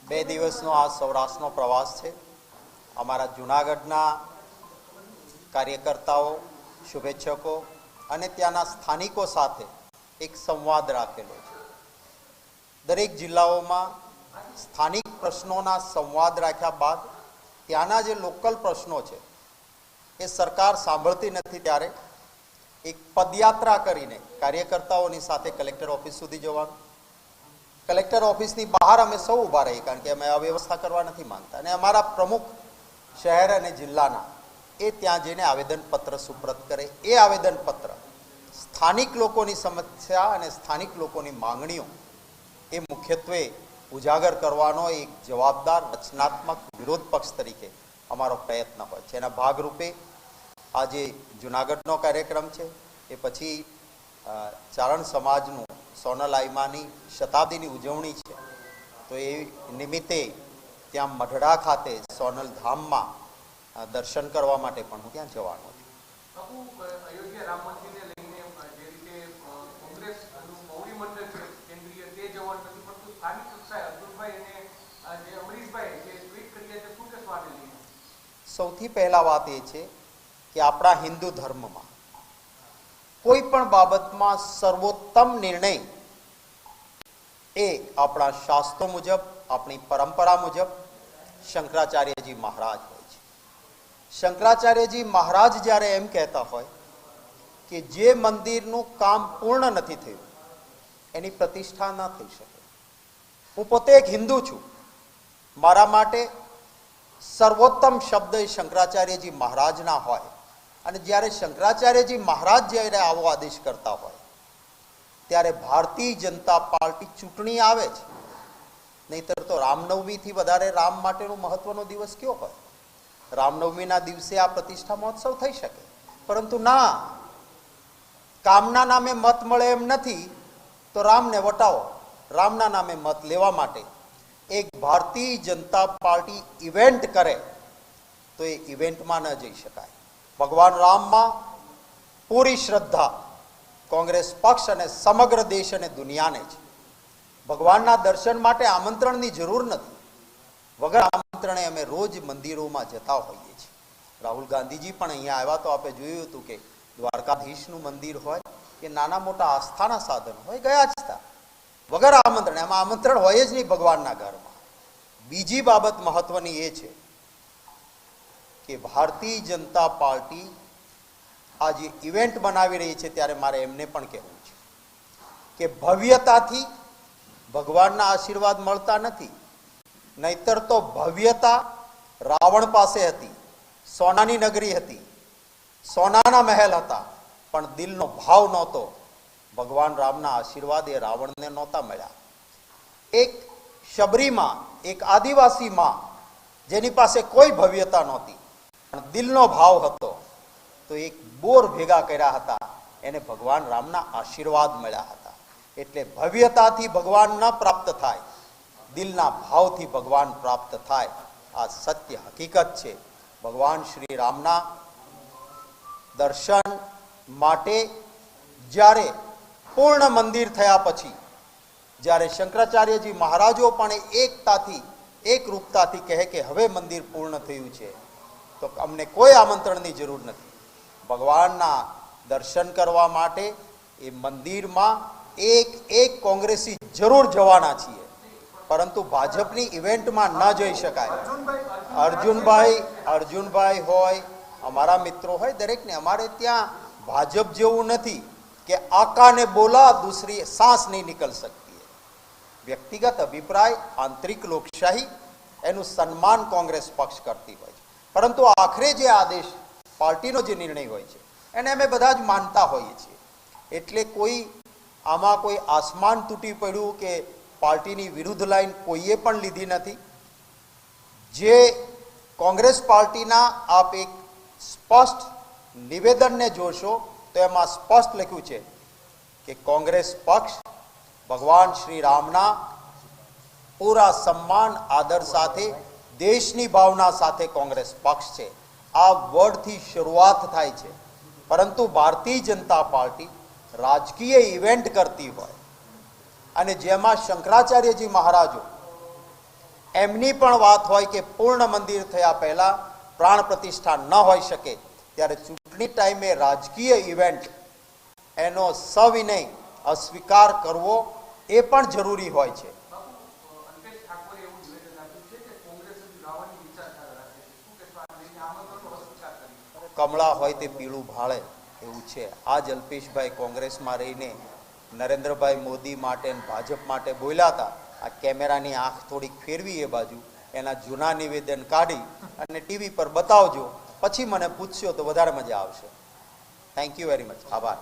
બે દિવસનો આ સૌરાષ્ટ્રનો પ્રવાસ છે। અમારા જૂનાગઢના કાર્યકર્તાઓ, શુભેચ્છકો અને ત્યાંના સ્થાનિકો સાથે એક સંવાદ રાખેલો છે। દરેક જિલ્લાઓમાં સ્થાનિક પ્રશ્નોના સંવાદ રાખ્યા બાદ ત્યાંના જે લોકલ પ્રશ્નો છે એ સરકાર સાંભળતી નથી, ત્યારે એક પદયાત્રા કરીને કાર્યકર્તાઓની સાથે કલેક્ટર ઓફિસ સુધી જવાનું। કલેક્ટર ઓફિસની બહાર અમે સૌ ઊભા રહીએ, કારણ કે અમે અવ્યવસ્થા કરવા નથી માંગતા, અને અમારા પ્રમુખ શહેર અને જિલ્લાના એ ત્યાં જઈને આવેદનપત્ર સુપ્રત કરે। એ આવેદનપત્ર સ્થાનિક લોકોની સમસ્યા અને સ્થાનિક લોકોની માંગણીઓ એ મુખ્યત્વે ઉજાગર કરવાનો એક જવાબદાર રચનાત્મક વિરોધ પક્ષ તરીકે અમારો પ્રયત્ન હોય છે। એના ભાગરૂપે આજે જૂનાગઢનો કાર્યક્રમ છે, એ પછી ચારણ સમાજનું સોનલ આઈમાની શતાબ્દીની ઉજવણી છે, તો એ નિમિત્તે ત્યાં મઢડા ખાતે સોનલ ધામમાં દર્શન કરવા માટે પણ હું ત્યાં જવાનો છું। અયોધ્યા રામ મંદિરને લઈને જે રીતે કોંગ્રેસનું મોવડી મંડળ છે કેન્દ્રીય, તે જવાનું નથી, પરંતુ સ્થાનિક કક્ષાએ અર્જુનભાઈ અને જે અમરીશભાઈ જે ટ્વીટ કરી છે, શું કહેશો આને લઈને? સૌથી પહેલા વાત એ છે કે આપણા હિન્દુ ધર્મમાં કોઈ પણ બાબતમાં સર્વોત્તમ નિર્ણય એ આપણા શાસ્ત્રો મુજબ, આપણી પરંપરા મુજબ શંકરાચાર્યજી મહારાજ હોય છે। શંકરાચાર્યજી મહારાજ જ્યારે એમ કહેતા હોય કે જે મંદિરનું કામ પૂર્ણ નથી થયું એની પ્રતિષ્ઠા ન થઈ શકે। હું પોતે એક હિન્દુ છું, મારા માટે સર્વોત્તમ શબ્દ એ શંકરાચાર્યજી મહારાજના હોય, અને જ્યારે શંકરાચાર્યજી મહારાજ જ્યારે આવો આદેશ કરતા હોય ત્યારે ભારતીય જનતા પાર્ટી ચૂંટણી આવે છે, નહીતર તો રામનવમીથી વધારે રામ માટેનો મહત્વનો દિવસ કયો હોય? રામનવમીના દિવસે આ પ્રતિષ્ઠા મહોત્સવ થઈ શકે, પરંતુ ના, કામના નામે મત મળે એમ નથી તો રામને વટાવો। રામના નામે મત લેવા માટે એક ભારતીય જનતા પાર્ટી ઇવેન્ટ કરે તો એ ઇવેન્ટમાં ન જઈ શકાય। ભગવાન રામમાં પૂરી શ્રદ્ધા કોંગ્રેસ પક્ષ અને સમગ્ર દેશ અને દુનિયાને છે। ભગવાનના દર્શન માટે આમંત્રણની જરૂર નથી, વગર આમંત્રણે અમે રોજ મંદિરોમાં જતા હોઈએ છીએ। રાહુલ ગાંધીજી પણ અહીંયા આવ્યા તો આપણે જોયું હતું કે દ્વારકાધીશનું મંદિર હોય કે નાના મોટા આસ્થાના સાધન હોય, ગયા જ હતા વગર આમંત્રણ। એમાં આમંત્રણ હોય જ નહીં ભગવાનના ઘરમાં। બીજી બાબત મહત્વની એ છે કે ભારતીય જનતા પાર્ટી આ જે ઇવેન્ટ બનાવી રહી છે ત્યારે મારે એમને પણ કહેવું છે કે ભવ્યતાથી ભગવાનના આશીર્વાદ મળતા નથી, નહીતર તો ભવ્યતા રાવણ પાસે હતી, સોનાની નગરી હતી, સોનાના મહેલ હતા, પણ દિલનો ભાવ નહોતો। ભગવાન રામના આશીર્વાદ એ રાવણને નહોતા મળ્યા। એક શબરીમાં, એક આદિવાસી માં જેની પાસે કોઈ ભવ્યતા નહોતી પણ દિલનો ભાવ હતો, તો એક બોર ભેગા કર્યા હતા, એને ભગવાન રામના આશીર્વાદ મળ્યા હતા। એટલે ભવ્યતાથી ભગવાન ન પ્રાપ્ત થાય, દિલના ભાવથી ભગવાન પ્રાપ્ત થાય, આ સત્ય હકીકત છે। ભગવાન શ્રી રામના દર્શન માટે જ્યારે પૂર્ણ મંદિર થયા પછી, જ્યારે શંકરાચાર્યજી મહારાજો પણ એકતાથી, એકરૂપતાથી કહે કે હવે મંદિર પૂર્ણ થયું છે, તો અમને કોઈ આમંત્રણની જરૂર નથી। ભગવાનના દર્શન કરવા માટે એ મંદિરમાં એક કોંગ્રેસી જરૂર જવાના છીએ, પરંતુ ભાજપની ઇવેન્ટમાં ન જઈ શકાય। અર્જુનભાઈ હોય, અમારા મિત્રો હોય, દરેકને અમારે ત્યાં ભાજપ જેવું નથી કે આકા ને બોલા दूसरी सांस नहीं निकल सकती है। વ્યક્તિગત અભિપ્રાય, આંતરિક લોકશાહી એનું સન્માન કોંગ્રેસ પક્ષ કરતી હોય છે, પરંતુ આખરે જે આદેશ, પાર્ટીનો જે નિર્ણય હોય છે એને અમે બધા જ માનતા હોઈએ છીએ। એટલે કોઈ આમાં કોઈ આસમાન તૂટી પડ્યું કે પાર્ટીની વિરુદ્ધ લાઈન કોઈએ પણ લીધી નથી। જે કોંગ્રેસ પાર્ટીના આપ એક સ્પષ્ટ નિવેદનને જોશો તો એમાં સ્પષ્ટ લખ્યું છે કે કોંગ્રેસ પક્ષ ભગવાન શ્રી રામના પૂરા સન્માન આદર સાથે, દેશની ભાવના સાથે કોંગ્રેસ પક્ષ છે। આ વર્ડથી શરૂઆત થાય છે, પરંતુ ભારતીય જનતા પાર્ટી રાજકીય ઇવેન્ટ કરતી હોય અને જેમાં શંકરાચાર્યજી મહારાજો એમની પણ વાત હોય કે પૂર્ણ મંદિર થયા પહેલા પ્રાણ પ્રતિષ્ઠા ન હોઈ શકે, ત્યારે ચૂંટણી ટાઈમે રાજકીય ઇવેન્ટ એનો સવિનય અસ્વીકાર કરવો એ પણ જરૂરી હોય છે. અલ્પેશ ઠાકોરે એવું નિવેદન આપ્યું છે કે કોંગ્રેસ લાવવાની વિચારધારા રાખે છે. શું કહેશો આ લઈને આમંત્રણનો અસ્વીકાર કરી? કમળા હોય તે પીળું ભાળે એવું છે. આ જ અલ્પેશભાઈ કોંગ્રેસમાં રહીને નરેન્દ્રભાઈ મોદી માટે અને ભાજપ માટે બોલ્યા હતા. આ કેમેરાની આંખ થોડીક ફેરવી એ બાજુ, એના જૂના નિવેદન કાઢી અને ટીવી પર બતાવજો, પછી મને પૂછશો તો વધારે મજા આવશે. Thank you very much. આભાર.